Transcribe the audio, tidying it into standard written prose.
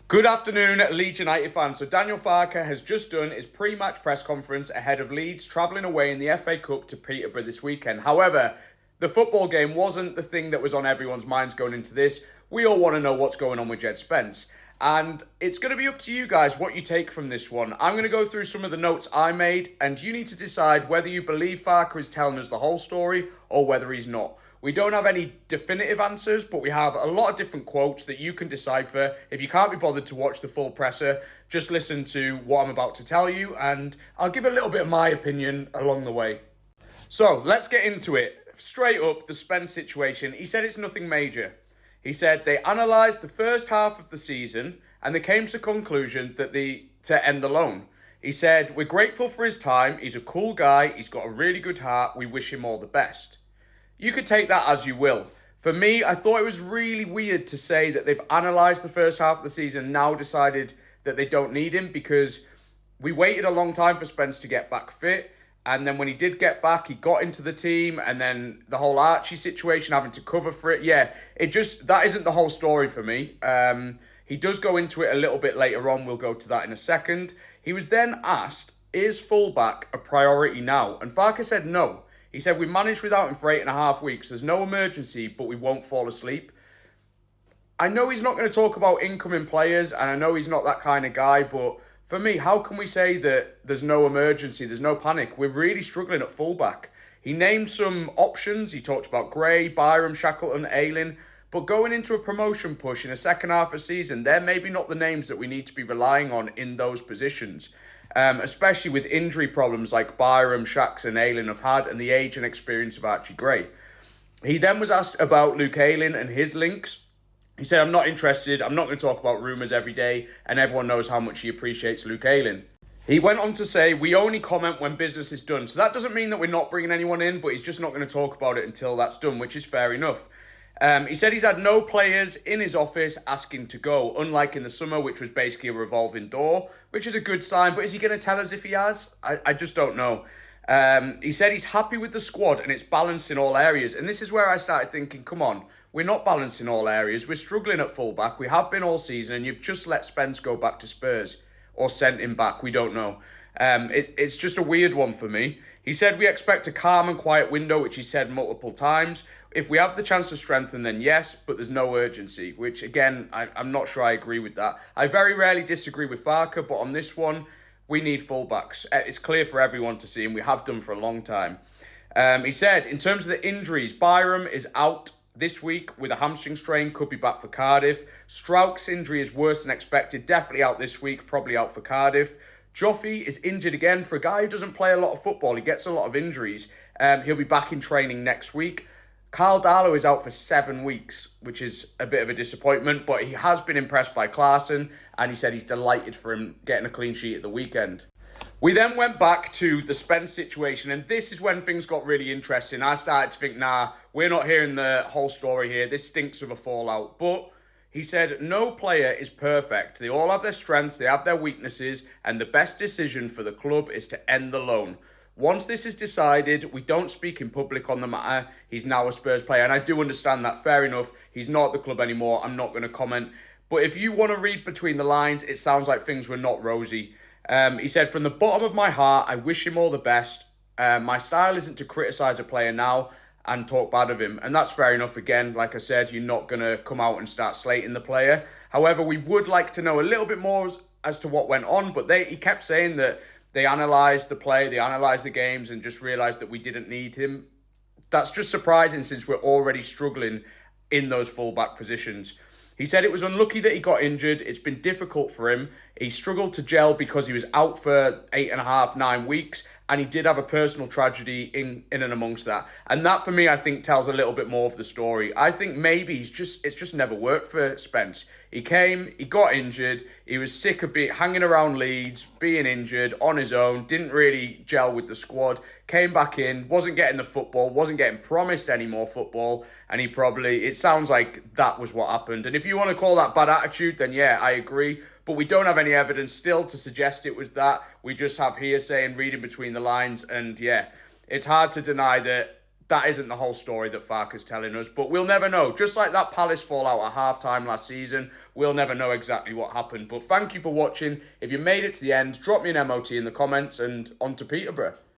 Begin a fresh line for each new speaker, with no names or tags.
Good afternoon, Leeds United fans. So Daniel Farke has just done his pre-match press conference ahead of Leeds travelling away in the FA Cup to Peterborough this weekend. However, the football game wasn't the thing that was on everyone's minds going into this. We all want to know what's going on with Djed Spence. And it's going to be up to you guys what you take from this one. I'm going to go through some of the notes I made, and you need to decide whether you believe Farke is telling us the whole story or whether he's not. We don't have any definitive answers, but we have a lot of different quotes that you can decipher. If you can't be bothered to watch the full presser, just listen to what I'm about to tell you, and I'll give a little bit of my opinion along the way. So, let's get into it. Straight up, the Spence situation. He said it's nothing major. He said they analysed the first half of the season, and they came to the conclusion that to end the loan. He said, "We're grateful for his time. He's a cool guy. He's got a really good heart. We wish him all the best." You could take that as you will. For me, I thought it was really weird to say that they've analysed the first half of the season and now decided that they don't need him, because we waited a long time for Spence to get back fit. And then when he did get back, he got into the team, and then the whole Archie situation, having to cover for it. Yeah, that isn't the whole story for me. He does go into it a little bit later on. We'll go to that in a second. He was then asked, is fullback a priority now? And Farke said no. He said, "We managed without him for 8.5 weeks. There's no emergency, but we won't fall asleep." I know he's not going to talk about incoming players, and I know he's not that kind of guy, but for me, how can we say that there's no emergency, there's no panic? We're really struggling at fullback. He named some options. He talked about Gray, Byram, Shackleton, Ayling, but going into a promotion push in the second half of the season, they're maybe not the names that we need to be relying on in those positions. Especially with injury problems like Byram, Shacks and Ayling have had, and the age and experience of Archie Gray. He then was asked about Luke Ayling and his links. He said, "I'm not interested. I'm not going to talk about rumours every day, and everyone knows how much he appreciates Luke Ayling." He went on to say, "We only comment when business is done." So that doesn't mean that we're not bringing anyone in, but he's just not going to talk about it until that's done, which is fair enough. He said he's had no players in his office asking to go, unlike in the summer, which was basically a revolving door, which is a good sign. But is he going to tell us if he has? I just don't know. He said he's happy with the squad and it's balanced in all areas. And this is where I started thinking, come on, we're not balanced in all areas. We're struggling at fullback. We have been all season, and you've just let Spence go back to Spurs, or sent him back. We don't know. It's just a weird one for me. He said we expect a calm and quiet window, which he said multiple times. If we have the chance to strengthen, then yes, but there's no urgency, which again, I'm not sure I agree with that. I very rarely disagree with Farke, but on this one, we need fullbacks. It's clear for everyone to see, and we have done for a long time. He said, in terms of the injuries, Byram is out this week with a hamstring strain, could be back for Cardiff. Strauch's injury is worse than expected, definitely out this week, probably out for Cardiff. Joffy is injured again. For a guy who doesn't play a lot of football, he gets a lot of injuries. He'll be back in training next week. Carl Darlow is out for 7 weeks, which is a bit of a disappointment, but he has been impressed by Klaassen, and he said he's delighted for him getting a clean sheet at the weekend. We then went back to the Spence situation, and this is when things got really interesting. I started to think, nah, we're not hearing the whole story here. This stinks of a fallout. But he said, no player is perfect. They all have their strengths, they have their weaknesses, and the best decision for the club is to end the loan. Once this is decided, we don't speak in public on the matter. He's now a Spurs player, and I do understand that. Fair enough. He's not at the club anymore. I'm not going to comment. But if you want to read between the lines, it sounds like things were not rosy. He said, from the bottom of my heart, I wish him all the best. My style isn't to criticise a player now and talk bad of him. And that's fair enough. Again, like I said, you're not going to come out and start slating the player. However, we would like to know a little bit more as to what went on. But he kept saying that they analysed the play, they analysed the games, and just realised that we didn't need him. That's just surprising since we're already struggling in those fullback positions. He said it was unlucky that he got injured. It's been difficult for him. He struggled to gel because he was out for 8.5, 9 weeks, and he did have a personal tragedy in and amongst that. And that, for me, I think tells a little bit more of the story. I think maybe it's just never worked for Spence. He came, he got injured, he was sick of hanging around Leeds, being injured on his own, didn't really gel with the squad, came back in, wasn't getting the football, wasn't getting promised any more football, and it sounds like that was what happened. And if you want to call that bad attitude, then yeah, I agree. But we don't have any evidence still to suggest it was that. We just have hearsay and reading between the lines. And yeah, it's hard to deny that that isn't the whole story that Farke's telling us, but we'll never know. Just like that Palace fallout at half-time last season, we'll never know exactly what happened. But thank you for watching. If you made it to the end, drop me an MOT in the comments, and on to Peterborough.